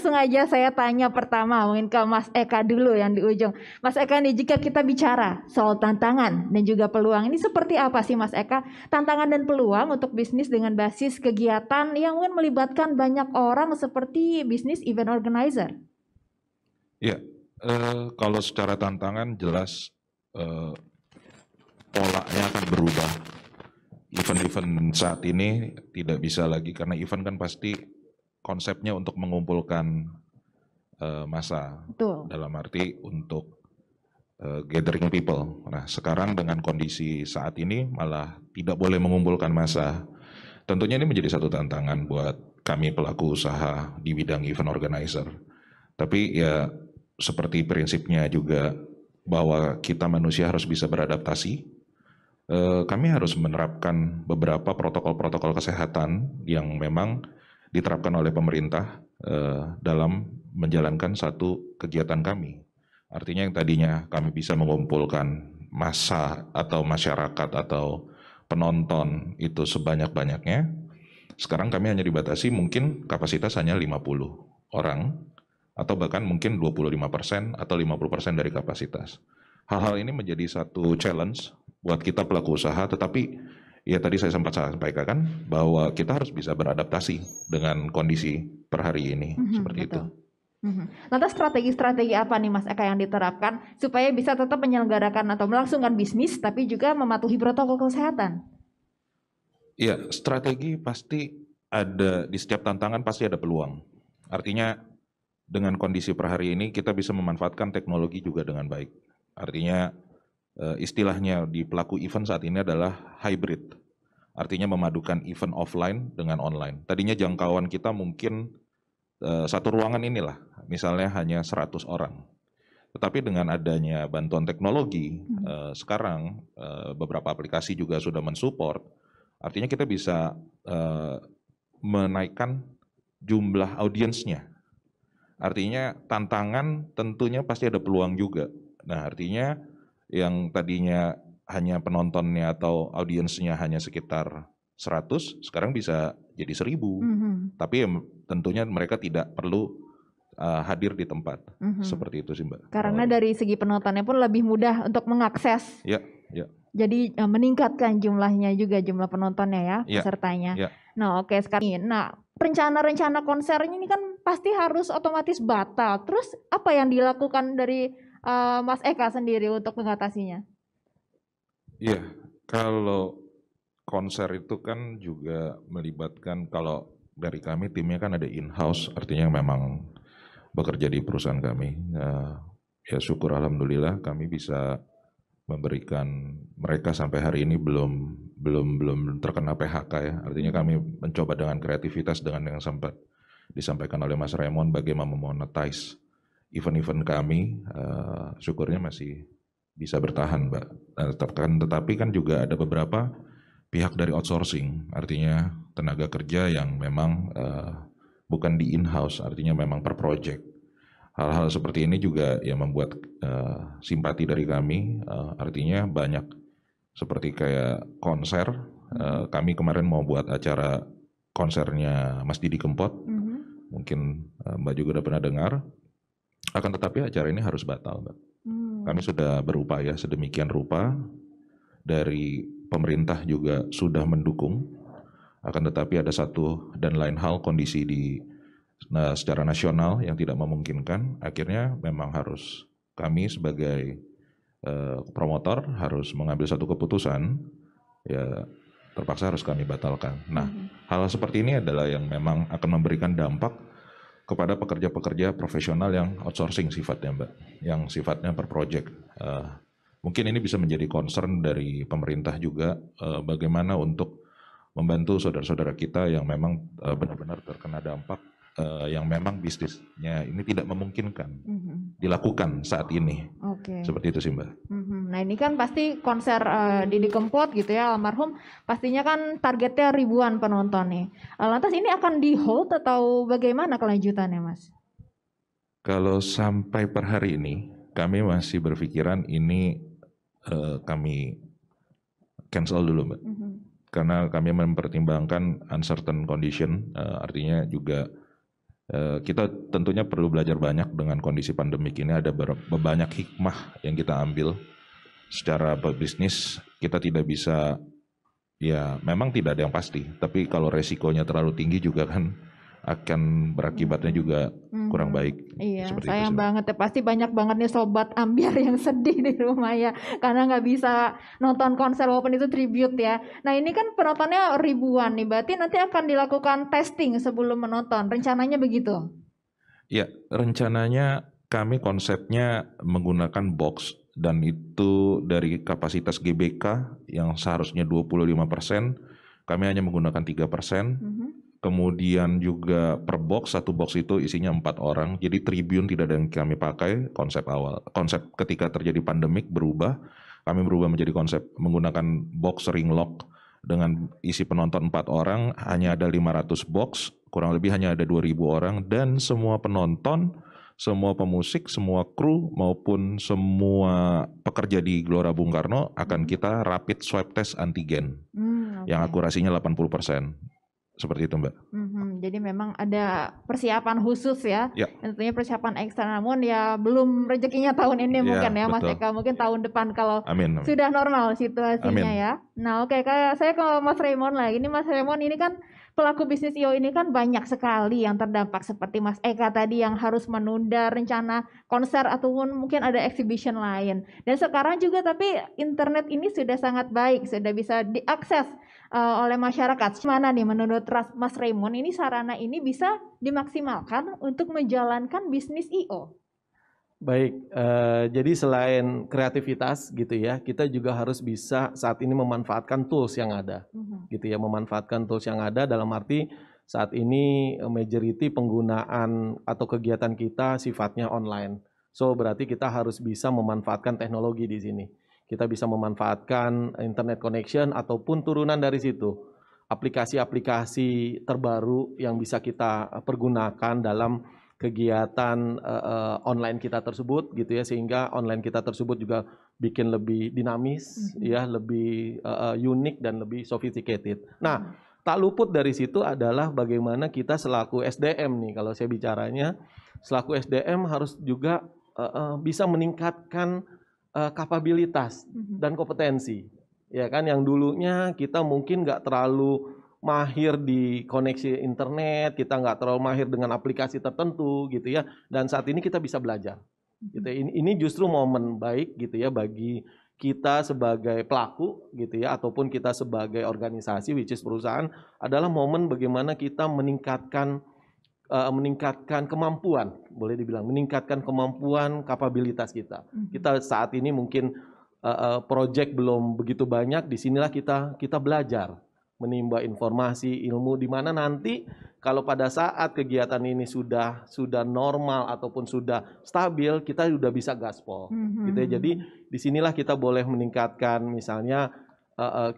langsung aja saya tanya pertama mungkin ke Mas Eka dulu yang di ujung. Mas Eka nih, jika kita bicara soal tantangan dan juga peluang, ini seperti apa sih Mas Eka? Tantangan dan peluang untuk bisnis dengan basis kegiatan yang mungkin melibatkan banyak orang seperti bisnis event organizer. Ya, kalau secara tantangan jelas polanya akan berubah. Event-event saat ini tidak bisa lagi, karena event kan pasti konsepnya untuk mengumpulkan massa. Betul. Dalam arti untuk gathering people. Nah, sekarang dengan kondisi saat ini malah tidak boleh mengumpulkan massa. Tentunya ini menjadi satu tantangan buat kami pelaku usaha di bidang event organizer. Tapi ya seperti prinsipnya juga bahwa kita manusia harus bisa beradaptasi. Kami harus menerapkan beberapa protokol-protokol kesehatan yang memang diterapkan oleh pemerintah dalam menjalankan satu kegiatan kami. Artinya yang tadinya kami bisa mengumpulkan massa atau masyarakat atau penonton itu sebanyak-banyaknya, sekarang kami hanya dibatasi mungkin kapasitas hanya 50 orang atau bahkan mungkin 25% atau 50% dari kapasitas. Hal-hal ini menjadi satu challenge buat kita pelaku usaha, tetapi ya tadi saya sempat sampaikan bahwa kita harus bisa beradaptasi dengan kondisi per hari ini, seperti betul. itu. Lantas strategi-strategi apa nih Mas Eka yang diterapkan supaya bisa tetap menyelenggarakan atau melangsungkan bisnis tapi juga mematuhi protokol kesehatan? Ya, strategi pasti ada, di setiap tantangan pasti ada peluang. Artinya dengan kondisi per hari ini kita bisa memanfaatkan teknologi juga dengan baik. Artinya istilahnya di pelaku event saat ini adalah hybrid. Artinya memadukan event offline dengan online. Tadinya jangkauan kita mungkin satu ruangan inilah, misalnya hanya 100 orang. Tetapi dengan adanya bantuan teknologi, sekarang beberapa aplikasi juga sudah mensupport. Artinya kita bisa menaikkan jumlah audiensnya. Artinya tantangan tentunya pasti ada peluang juga. Nah, artinya yang tadinya hanya penontonnya atau audiensnya hanya sekitar 100, sekarang bisa jadi 1000. Tapi ya, tentunya mereka tidak perlu hadir di tempat. Seperti itu sih Mbak. Karena dari segi penontonnya pun lebih mudah untuk mengakses. Ya, ya. Jadi meningkatkan jumlahnya juga, jumlah penontonnya ya, pesertanya. Ya. Nah oke, sekarang rencana-rencana konsernya ini kan pasti harus otomatis batal. Terus apa yang dilakukan dari Mas Eka sendiri untuk mengatasinya? Iya, kalau konser itu kan juga melibatkan, kalau dari kami timnya kan ada in-house, artinya memang bekerja di perusahaan kami. Ya syukur alhamdulillah kami bisa memberikan mereka sampai hari ini belum terkena PHK ya. Artinya kami mencoba dengan kreativitas, dengan yang sempat disampaikan oleh Mas Raymond bagaimana memonetize event-event kami, syukurnya masih bisa bertahan Mbak. Tetapi kan juga ada beberapa pihak dari outsourcing, artinya tenaga kerja yang memang bukan di in-house, artinya memang per project. Hal-hal seperti ini juga yang membuat simpati dari kami, artinya banyak seperti kayak konser. Kami kemarin mau buat acara konsernya Mas Didi Kempot, mungkin Mbak juga udah pernah dengar. Akan tetapi acara ini harus batal, Mbak. Kami sudah berupaya sedemikian rupa, dari pemerintah juga sudah mendukung. Akan tetapi ada satu dan lain hal kondisi secara nasional yang tidak memungkinkan. Akhirnya memang harus kami sebagai promotor harus mengambil satu keputusan, ya terpaksa harus kami batalkan. Nah, hal seperti ini adalah yang memang akan memberikan dampak kepada pekerja-pekerja profesional yang outsourcing sifatnya Mbak, yang sifatnya per project. Mungkin ini bisa menjadi concern dari pemerintah juga, bagaimana untuk membantu saudara-saudara kita yang memang benar-benar terkena dampak, yang memang bisnisnya ini tidak memungkinkan dilakukan saat ini. Seperti itu sih Mbak. Nah ini kan pasti konser Didi Kempot gitu ya, almarhum, pastinya kan targetnya ribuan penonton nih. Lantas ini akan di hold atau bagaimana kelanjutannya Mas? Kalau sampai per hari ini kami masih berpikiran ini kami cancel dulu Mbak. Karena kami mempertimbangkan uncertain condition, artinya juga Kita tentunya perlu belajar banyak dengan kondisi pandemik ini. Ada banyak hikmah yang kita ambil secara bisnis. Kita tidak bisa, ya memang tidak ada yang pasti, tapi kalau resikonya terlalu tinggi juga kan akan berakibatnya juga kurang baik. Iya, Seperti sayang itu sih. banget ya. Pasti banyak banget nih sobat ambiar yang sedih di rumah ya, karena nggak bisa nonton konser walaupun itu tribute ya. Nah ini kan penontonnya ribuan nih, berarti nanti akan dilakukan testing sebelum menonton. Rencananya begitu? Ya, rencananya kami konsepnya menggunakan box, dan itu dari kapasitas GBK yang seharusnya 25%, kami hanya menggunakan 3%. Kemudian juga per box, satu box itu isinya 4 orang. Jadi tribun tidak ada yang kami pakai. Konsep awal, konsep ketika terjadi pandemik berubah. Kami berubah menjadi konsep menggunakan box ring lock dengan isi penonton 4 orang. Hanya ada 500 box, kurang lebih hanya ada 2.000 orang. Dan semua penonton, semua pemusik, semua kru maupun semua pekerja di Gelora Bung Karno akan kita rapid swab test antigen yang akurasinya 80%. Seperti itu, Mbak. Jadi memang ada persiapan khusus ya. Ya. Tentunya persiapan ekstra, namun ya belum rezekinya tahun ini mungkin ya Mas betul. Eka. Mungkin tahun depan kalau Amin. sudah normal situasinya ya. Nah oke, kayak saya ke Mas Raymond lagi. Ini Mas Raymond ini kan pelaku bisnis IO ini kan banyak sekali yang terdampak seperti Mas Eka tadi yang harus menunda rencana konser ataupun mungkin ada exhibition lain. Dan sekarang juga tapi internet ini sudah sangat baik, sudah bisa diakses oleh masyarakat. Mana nih menurut Mas Raymond ini sarana ini bisa dimaksimalkan untuk menjalankan bisnis IO? Baik, jadi selain kreativitas gitu ya, kita juga harus bisa saat ini memanfaatkan tools yang ada, gitu ya, memanfaatkan tools yang ada dalam arti saat ini majority penggunaan atau kegiatan kita sifatnya online. So berarti kita harus bisa memanfaatkan teknologi di sini. Kita bisa memanfaatkan internet connection ataupun turunan dari situ. Aplikasi-aplikasi terbaru yang bisa kita pergunakan dalam kegiatan online kita tersebut gitu ya, sehingga online kita tersebut juga bikin lebih dinamis ya, lebih unik dan lebih sophisticated. Nah, tak luput dari situ adalah bagaimana kita selaku SDM nih, kalau saya bicaranya selaku SDM harus juga bisa meningkatkan kapabilitas dan kompetensi, ya kan, yang dulunya kita mungkin nggak terlalu mahir di koneksi internet, kita nggak terlalu mahir dengan aplikasi tertentu gitu ya, dan saat ini kita bisa belajar. Gitu. Ini justru momen baik gitu ya bagi kita sebagai pelaku gitu ya, ataupun kita sebagai organisasi, which is perusahaan, adalah momen bagaimana kita meningkatkan kemampuan, boleh dibilang meningkatkan kemampuan kapabilitas kita. Kita saat ini mungkin project belum begitu banyak, disinilah kita belajar menimba informasi, ilmu, di mana nanti kalau pada saat kegiatan ini sudah normal ataupun sudah stabil, kita sudah bisa gaspol. Gitu ya. Jadi disinilah kita boleh meningkatkan, misalnya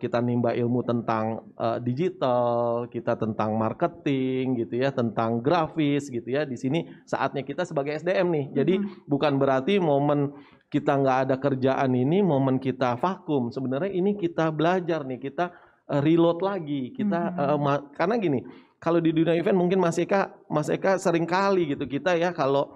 kita nimba ilmu tentang digital, kita tentang marketing gitu ya, tentang grafis gitu ya. Di sini saatnya kita sebagai SDM nih. Jadi bukan berarti momen kita nggak ada kerjaan ini momen kita vakum. Sebenarnya ini kita belajar nih, kita reload lagi, kita karena gini, kalau di dunia event mungkin Mas Eka sering kali gitu kita ya, kalau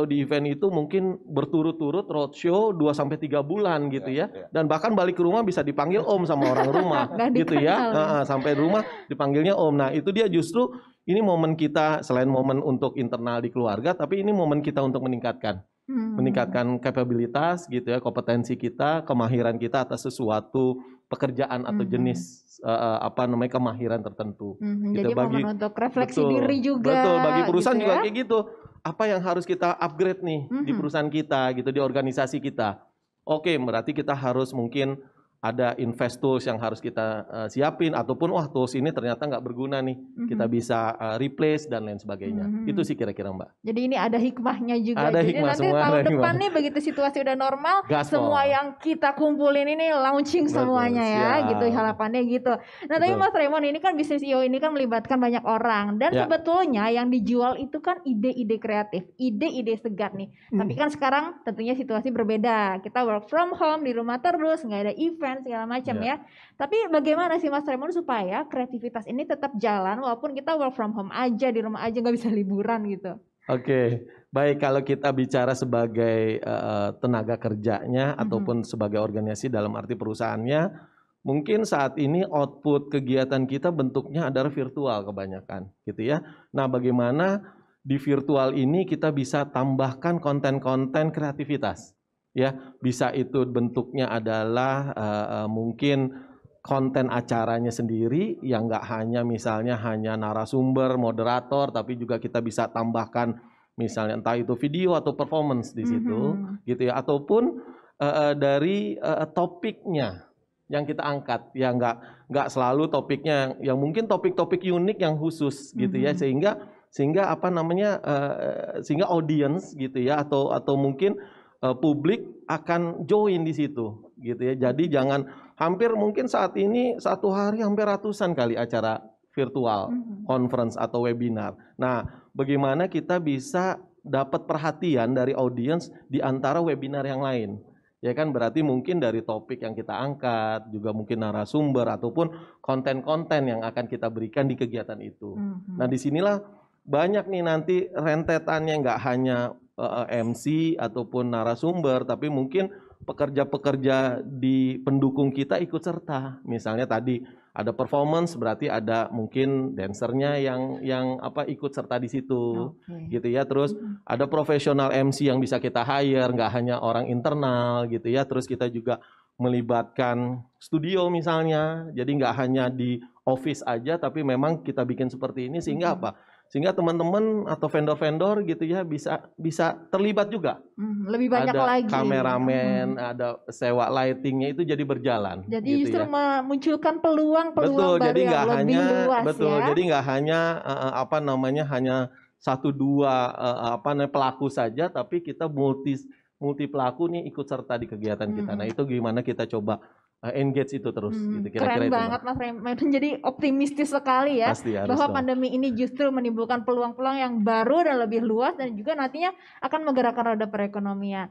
di event itu mungkin berturut-turut roadshow 2-3 bulan gitu ya, dan bahkan balik ke rumah bisa dipanggil Om sama orang rumah gitu ya, sampai rumah dipanggilnya Om. Nah itu dia justru ini momen kita, selain momen untuk internal di keluarga, tapi ini momen kita untuk meningkatkan kapabilitas gitu ya, kompetensi kita, kemahiran kita atas sesuatu pekerjaan atau jenis kemahiran tertentu. Jadi momen untuk refleksi diri juga. Betul, bagi perusahaan gitu juga ya? kayak gitu. Apa yang harus kita upgrade nih di perusahaan kita gitu, di organisasi kita. Oke, berarti kita harus mungkin ada invest tools yang harus kita siapin, ataupun wah tools ini ternyata nggak berguna nih, kita bisa replace dan lain sebagainya. Itu sih kira-kira Mbak. Jadi ini ada hikmahnya juga. Ada Jadi hikmah, nanti semua tahun ada depan hikmah. nih begitu situasi udah normal, Gaspol. semua yang kita kumpulin ini launching Betul, semuanya ya, siap. gitu harapannya gitu. Nah tapi Betul. Mas Raymond ini kan bisnis IO ini kan melibatkan banyak orang, dan Ya. sebetulnya yang dijual itu kan ide-ide kreatif, ide-ide segar nih. Tapi kan sekarang tentunya situasi berbeda. Kita work from home, di rumah terus, nggak ada event, event segala macam Ya. ya. Tapi bagaimana sih Mas Raymond supaya kreativitas ini tetap jalan walaupun kita work from home aja, di rumah aja nggak bisa liburan gitu. Oke, baik, kalau kita bicara sebagai tenaga kerjanya ataupun sebagai organisasi dalam arti perusahaannya, mungkin saat ini output kegiatan kita bentuknya adalah virtual kebanyakan, gitu ya. Nah, bagaimana di virtual ini kita bisa tambahkan konten-konten kreativitas, ya. Bisa itu bentuknya adalah mungkin konten acaranya sendiri yang nggak hanya misalnya hanya narasumber, moderator, tapi juga kita bisa tambahkan misalnya entah itu video atau performance di situ, gitu ya, ataupun dari topiknya yang kita angkat, ya nggak selalu topiknya yang mungkin topik-topik unik yang khusus, gitu ya, sehingga apa namanya sehingga audience gitu ya atau mungkin publik akan join di situ, gitu ya. Jadi jangan hampir mungkin saat ini satu hari hampir ratusan kali acara virtual, conference atau webinar. Nah, bagaimana kita bisa dapat perhatian dari audiens di antara webinar yang lain? Ya kan, berarti mungkin dari topik yang kita angkat, juga mungkin narasumber ataupun konten-konten yang akan kita berikan di kegiatan itu. Nah, disinilah banyak nih nanti rentetannya, nggak hanya MC ataupun narasumber, tapi mungkin pekerja-pekerja di pendukung kita ikut serta. Misalnya tadi ada performance, berarti ada mungkin dancernya yang ikut serta di situ, gitu ya. Terus ada profesional MC yang bisa kita hire, nggak hanya orang internal, gitu ya. Terus kita juga melibatkan studio misalnya, jadi nggak hanya di office aja, tapi memang kita bikin seperti ini sehingga apa? Sehingga teman-teman atau vendor-vendor gitu ya bisa terlibat juga. Lebih banyak ada lagi. Ada kameramen, ada sewa lightingnya, itu jadi berjalan. Jadi gitu justru ya. memunculkan peluang-peluang Betul, baru jadi yang nggak lebih hanya luas betul, ya. jadi nggak hanya hanya satu dua pelaku saja, tapi kita multi pelaku nih ikut serta di kegiatan kita. Nah, itu gimana kita coba engage itu terus gitu, kira-kira Keren itu. banget Mas Raymond, jadi optimistis sekali ya. Pasti harus Bahwa dong. pandemi ini justru menimbulkan peluang-peluang yang baru dan lebih luas dan juga nantinya akan menggerakkan roda perekonomian.